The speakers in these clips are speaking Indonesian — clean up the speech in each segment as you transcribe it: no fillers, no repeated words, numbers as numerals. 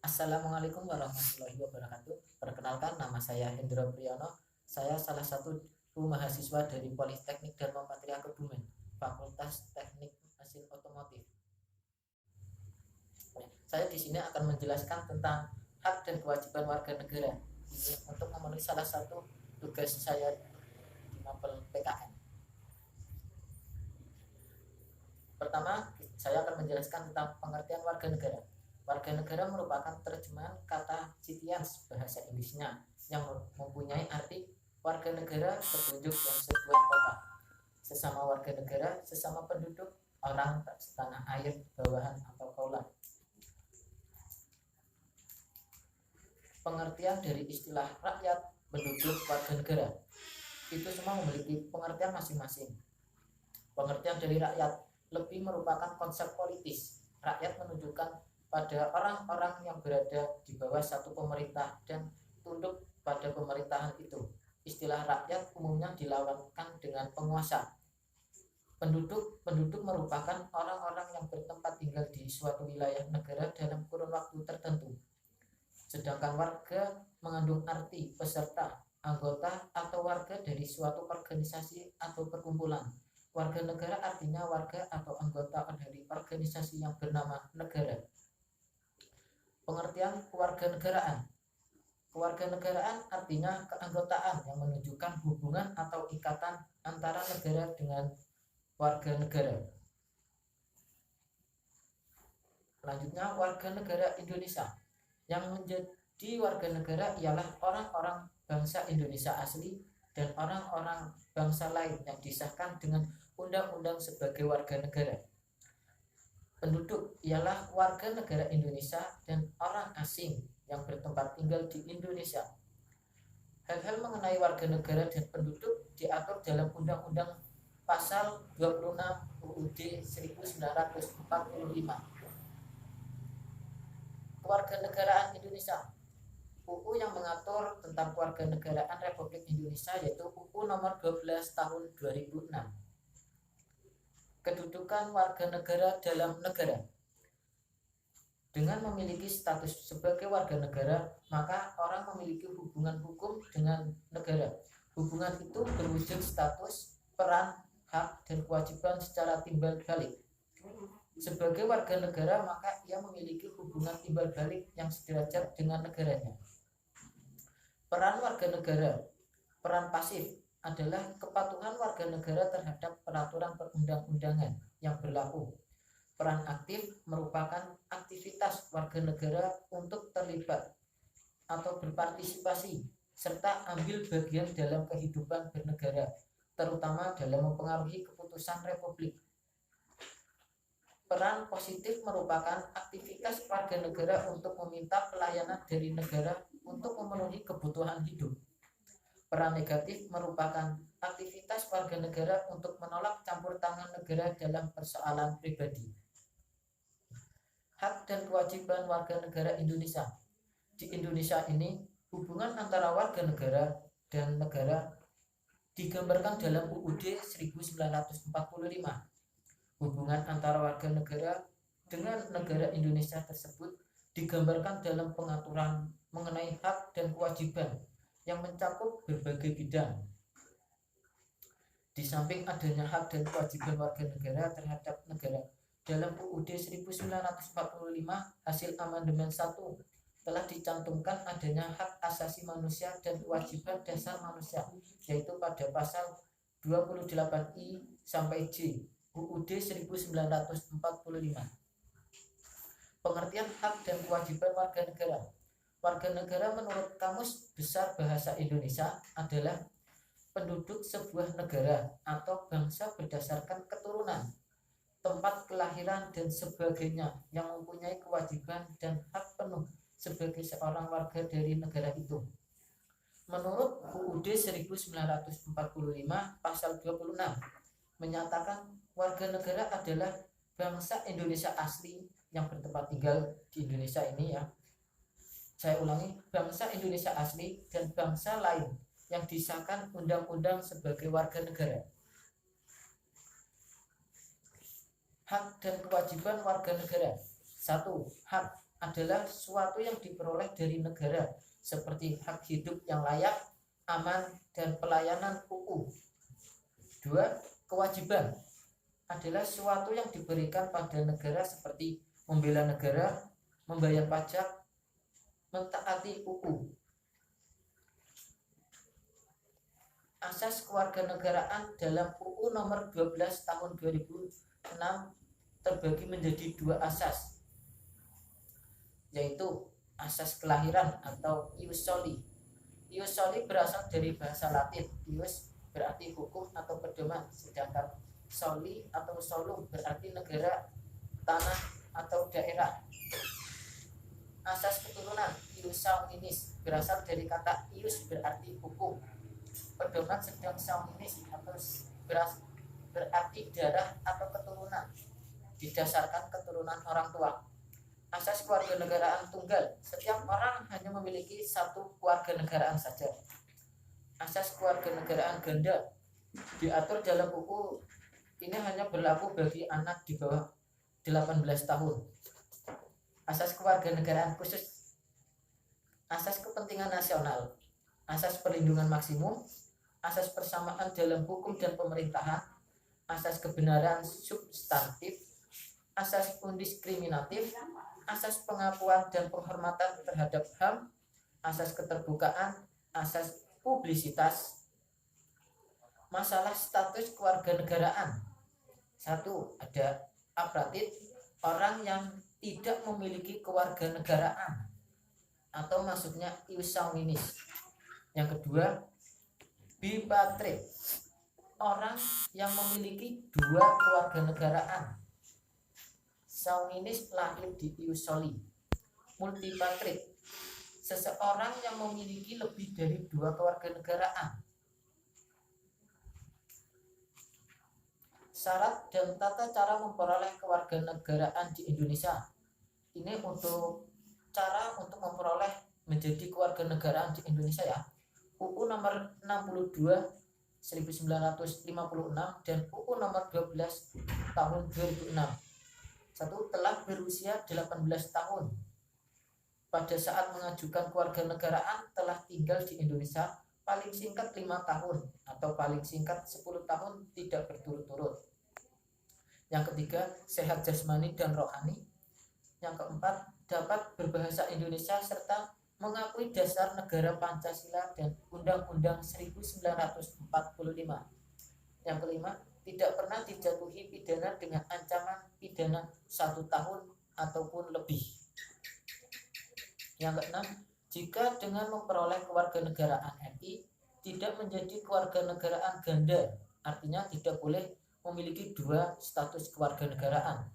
Assalamualaikum warahmatullahi wabarakatuh. Perkenalkan, nama saya Hendro Priyono. Saya salah satu mahasiswa dari Politeknik Dharma Patria Kebumen, Fakultas Teknik Mesin Otomotif. Saya di sini akan menjelaskan tentang hak dan kewajiban warga negara. Ini untuk memenuhi salah satu tugas saya di mapel PKN. Pertama, saya akan menjelaskan tentang pengertian warga negara. Warga negara merupakan terjemahan kata Citians bahasa Inggrisnya yang mempunyai arti warga negara berwujud yang sebuah kota. Sesama warga negara, sesama penduduk, orang setanah air, bawahan atau kaulah. Pengertian dari istilah rakyat, penduduk, warga negara itu semua memiliki pengertian masing-masing. Pengertian dari rakyat lebih merupakan konsep politis. Rakyat menunjukkan pada orang-orang yang berada di bawah satu pemerintah dan tunduk pada pemerintahan itu. Istilah rakyat umumnya dilawankan dengan penguasa. Penduduk merupakan orang-orang yang bertempat tinggal di suatu wilayah negara dalam kurun waktu tertentu. Sedangkan warga mengandung arti peserta, anggota atau warga dari suatu organisasi atau perkumpulan. Warga negara artinya warga atau anggota dari organisasi yang bernama negara. Pengertian kewarganegaraan. Kewarganegaraan artinya keanggotaan yang menunjukkan hubungan atau ikatan antara negara dengan warga negara. Selanjutnya, warga negara Indonesia. Yang menjadi warga negara ialah orang-orang bangsa Indonesia asli dan orang-orang bangsa lain yang disahkan dengan undang-undang sebagai warga negara. Penduduk ialah warga negara Indonesia dan orang asing yang bertempat tinggal di Indonesia. Hal-hal mengenai warga negara dan penduduk diatur dalam Undang-Undang Pasal 26 UUD 1945. Kewarganegaraan Indonesia. UU yang mengatur tentang kewarganegaraan Republik Indonesia yaitu UU nomor 12 tahun 2006. Kedudukan warga negara dalam negara. Dengan memiliki status sebagai warga negara, maka orang memiliki hubungan hukum dengan negara. Hubungan itu berwujud status, peran, hak, dan kewajiban secara timbal balik. Sebagai warga negara, maka ia memiliki hubungan timbal balik yang sederajat dengan negaranya. Peran warga negara. Peran pasif adalah kepatuhan warga negara terhadap peraturan perundang-undangan yang berlaku. Peran aktif merupakan aktivitas warga negara untuk terlibat atau berpartisipasi serta ambil bagian dalam kehidupan bernegara, terutama dalam mempengaruhi keputusan republik. Peran positif merupakan aktivitas warga negara untuk meminta pelayanan dari negara untuk memenuhi kebutuhan hidup. Peran negatif merupakan aktivitas warga negara untuk menolak campur tangan negara dalam persoalan pribadi. Hak dan kewajiban warga negara Indonesia. Di Indonesia ini, hubungan antara warga negara dan negara digambarkan dalam UUD 1945. Hubungan antara warga negara dengan negara Indonesia tersebut digambarkan dalam pengaturan mengenai hak dan kewajiban yang mencakup berbagai bidang. Di samping adanya hak dan kewajiban warga negara terhadap negara, dalam UUD 1945 hasil amandemen 1 telah dicantumkan adanya hak asasi manusia dan kewajiban dasar manusia, yaitu pada pasal 28I sampai J UUD 1945. Pengertian hak dan kewajiban warga negara. Warga negara menurut Kamus Besar Bahasa Indonesia adalah penduduk sebuah negara atau bangsa berdasarkan keturunan, tempat kelahiran dan sebagainya yang mempunyai kewajiban dan hak penuh sebagai seorang warga dari negara itu. Menurut UUD 1945 pasal 26 menyatakan warga negara adalah bangsa Indonesia asli yang bertempat tinggal di Indonesia ini ya. Saya ulangi, bangsa Indonesia asli dan bangsa lain yang disahkan undang-undang sebagai warga negara. Hak dan kewajiban warga negara. 1. Hak. adalah suatu yang diperoleh dari negara seperti hak hidup yang layak, aman, dan pelayanan UU. 2. Kewajiban adalah suatu yang diberikan pada negara seperti membela negara, membayar pajak, mentaati UU. Asas kewarganegaraan dalam UU nomor 12 tahun 2006 terbagi menjadi 2 asas, yaitu asas kelahiran atau ius soli. Ius soli berasal dari bahasa Latin. Ius berarti hukum atau pedoman, sedangkan soli atau solum berarti negara, tanah, atau daerah. Asas keturunan, ius sanguinis, berasal dari kata ius berarti hukum. Pedoman sedang sanguinis atau berarti darah atau keturunan, didasarkan keturunan orang tua. Asas kewarganegaraan tunggal, setiap orang hanya memiliki satu kewarganegaraan saja. Asas kewarganegaraan ganda diatur dalam UU ini hanya berlaku bagi anak di bawah 18 tahun. Asas kewarganegaraan khusus, asas kepentingan nasional, asas perlindungan maksimum, asas persamaan dalam hukum dan pemerintahan, asas kebenaran substantif, asas undiskriminatif, asas pengakuan dan penghormatan terhadap HAM, asas keterbukaan, asas publisitas. Masalah status kewarganegaraan. 1. Ada apratid, orang yang tidak memiliki kewarganegaraan atau maksudnya ius sanguinis. Yang kedua, bipatrid, orang yang memiliki 2 kewarganegaraan. Sanguinis lahir di ius soli. Multipatrid, seseorang yang memiliki lebih dari 2 kewarganegaraan. Syarat dan tata cara memperoleh kewarganegaraan di Indonesia. Ini untuk cara untuk memperoleh menjadi kewarganegaraan di Indonesia ya. UU nomor 62 1956 dan UU nomor 12 tahun 2006. 1. Telah berusia 18 tahun. Pada saat mengajukan kewarganegaraan telah tinggal di Indonesia paling singkat 5 tahun atau paling singkat 10 tahun tidak berturut-turut. Yang ketiga, sehat jasmani dan rohani. Yang keempat, dapat berbahasa Indonesia serta mengakui dasar negara Pancasila dan Undang-Undang 1945. Yang kelima, tidak pernah dijatuhi pidana dengan ancaman pidana 1 tahun ataupun lebih. Yang keenam, jika dengan memperoleh kewarganegaraan RI tidak menjadi kewarganegaraan ganda, artinya tidak boleh memiliki 2 status kewarganegaraan.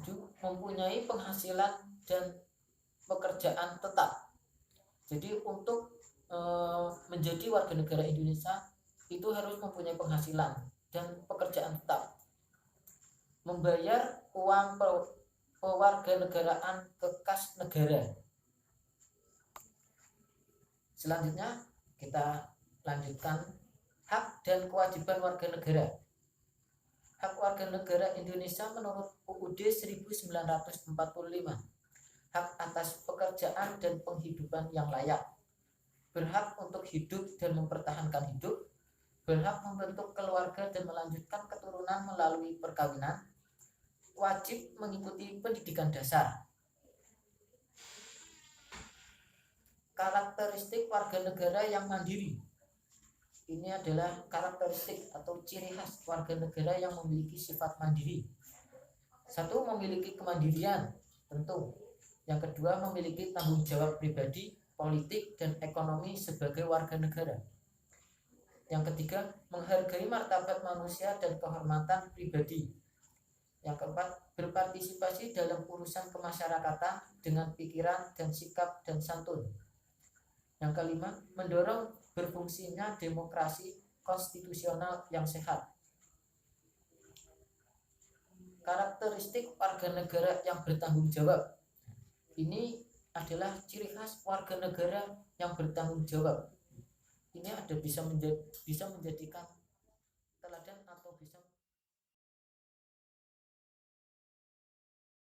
7. Mempunyai penghasilan dan pekerjaan tetap. Jadi untuk menjadi warga negara Indonesia itu harus mempunyai penghasilan dan pekerjaan tetap, membayar uang kewarganegaraan ke kas negara. Selanjutnya kita lanjutkan hak dan kewajiban warga negara. Hak warga negara Indonesia menurut UUD 1945. Hak atas pekerjaan dan penghidupan yang layak, berhak untuk hidup dan mempertahankan hidup, berhak membentuk keluarga dan melanjutkan keturunan melalui perkawinan, wajib mengikuti pendidikan dasar. Karakteristik warga negara yang mandiri. Ini adalah karakteristik atau ciri khas warga negara yang memiliki sifat mandiri. 1. Memiliki kemandirian, tentu. Yang kedua, memiliki tanggung jawab pribadi, politik, dan ekonomi sebagai warga negara. Yang ketiga, menghargai martabat manusia dan kehormatan pribadi. Yang keempat, berpartisipasi dalam urusan kemasyarakatan dengan pikiran dan sikap dan santun. Yang kelima, mendorong berfungsinya demokrasi konstitusional yang sehat. Karakteristik warga negara yang bertanggung jawab. Ini adalah ciri khas warga negara yang bertanggung jawab. Ini ada bisa menjadikan teladan